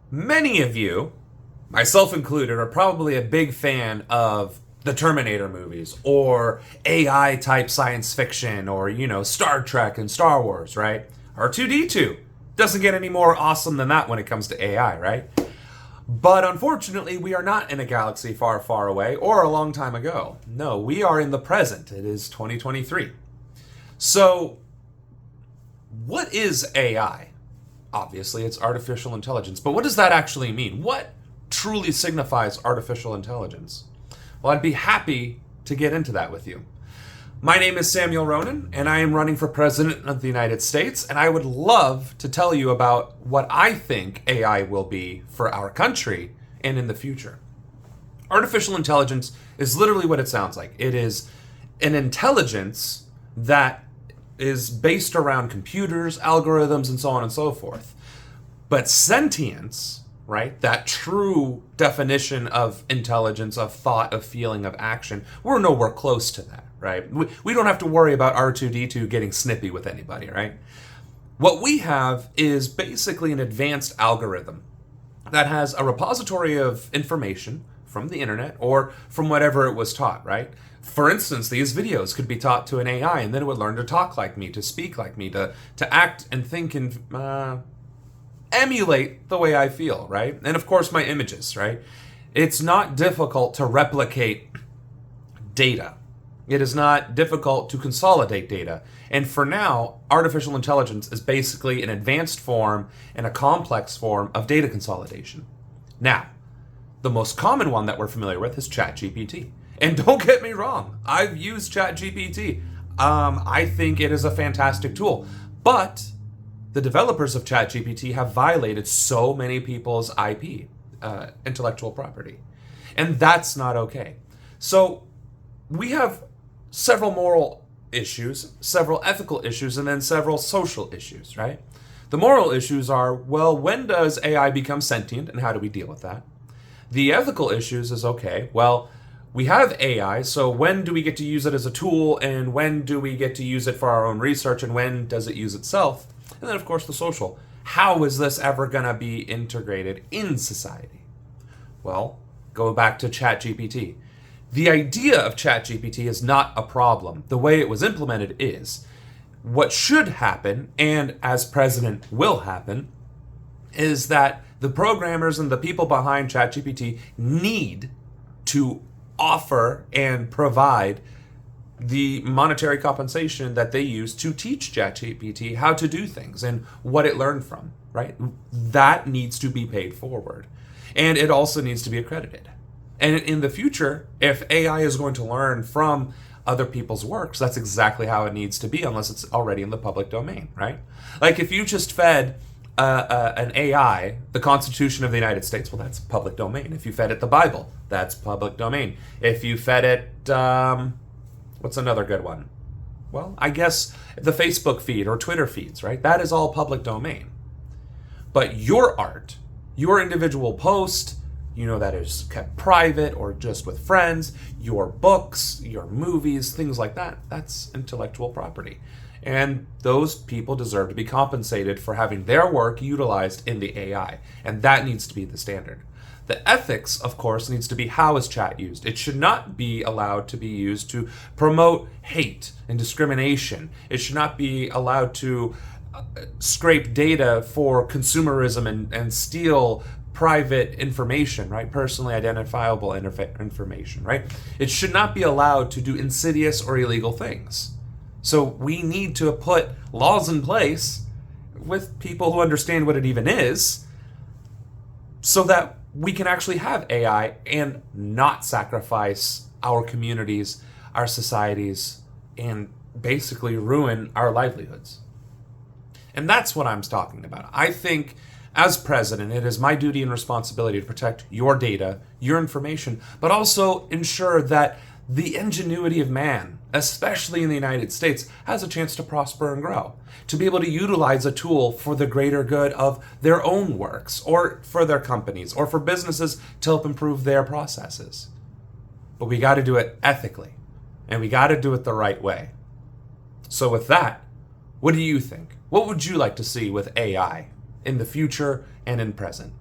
Many of you, myself included, are probably a big fan of the Terminator movies or AI type science fiction or, Star Trek and Star Wars, right? R2D2 doesn't get any more awesome than that when it comes to AI, right? But unfortunately, we are not in a galaxy far, far away or a long time ago. No, we are in the present. It is 2023. So, what is AI? Obviously, it's artificial intelligence. But what does that actually mean? What truly signifies artificial intelligence? Well, I'd be happy to get into that with you. My name is Samuel Ronan, and I am running for President of the United States, and I would love to tell you about what I think AI will be for our country and in the future. Artificial intelligence is literally what it sounds like. It is an intelligence that is based around computers, algorithms, and so on and so forth. But sentience, right, that true definition of intelligence, of thought, of feeling, of action, we're nowhere close to that, right? We don't have to worry about R2D2 getting snippy with anybody, right? What we have is basically an advanced algorithm that has a repository of information from the internet or from whatever it was taught, right? For instance, these videos could be taught to an AI and then it would learn to talk like me, to speak like me, to act and think and emulate the way I feel, right? And of course, my images, right? It's not difficult to replicate data. It is not difficult to consolidate data. And for now, artificial intelligence is basically an advanced form and a complex form of data consolidation. Now, the most common one that we're familiar with is ChatGPT. And don't get me wrong, I've used ChatGPT. I think it is a fantastic tool. But the developers of ChatGPT have violated so many people's IP, intellectual property. And that's not okay. So we have several moral issues, several ethical issues, and then several social issues, right? The moral issues are, well, when does AI become sentient and how do we deal with that? The ethical issues is, okay, well, we have AI, so when do we get to use it as a tool, and when do we get to use it for our own research, and when does it use itself? And then, of course, the social. How is this ever going to be integrated in society? Well, go back to ChatGPT. The idea of ChatGPT is not a problem. The way it was implemented is. What should happen, and as president will happen, is that the programmers and the people behind ChatGPT need to offer and provide the monetary compensation that they use to teach ChatGPT how to do things and what it learned from, right? That needs to be paid forward. And it also needs to be accredited. And in the future, if AI is going to learn from other people's works, that's exactly how it needs to be, unless it's already in the public domain, right? Like if you just fed an AI the Constitution of the United States, well, that's public domain. If you fed it the Bible, that's public domain. If you fed it, what's another good one? Well, I guess the Facebook feed or Twitter feeds, right? That is all public domain. But your art, your individual post, that is kept private or just with friends, your books, your movies, things like that, that's intellectual property. And those people deserve to be compensated for having their work utilized in the AI. And that needs to be the standard. The ethics, of course, needs to be how is chat used. It should not be allowed to be used to promote hate and discrimination. It should not be allowed to scrape data for consumerism and steal private information, right? Personally identifiable information, right? It should not be allowed to do insidious or illegal things. So we need to put laws in place with people who understand what it even is so that we can actually have AI and not sacrifice our communities, our societies, and basically ruin our livelihoods. And that's what I'm talking about. I think as president, it is my duty and responsibility to protect your data, your information, but also ensure that the ingenuity of man, especially in the United States, has a chance to prosper and grow, to be able to utilize a tool for the greater good of their own works, or for their companies, or for businesses to help improve their processes. But we got to do it ethically, and we got to do it the right way. So with that, what do you think? What would you like to see with AI in the future and in present?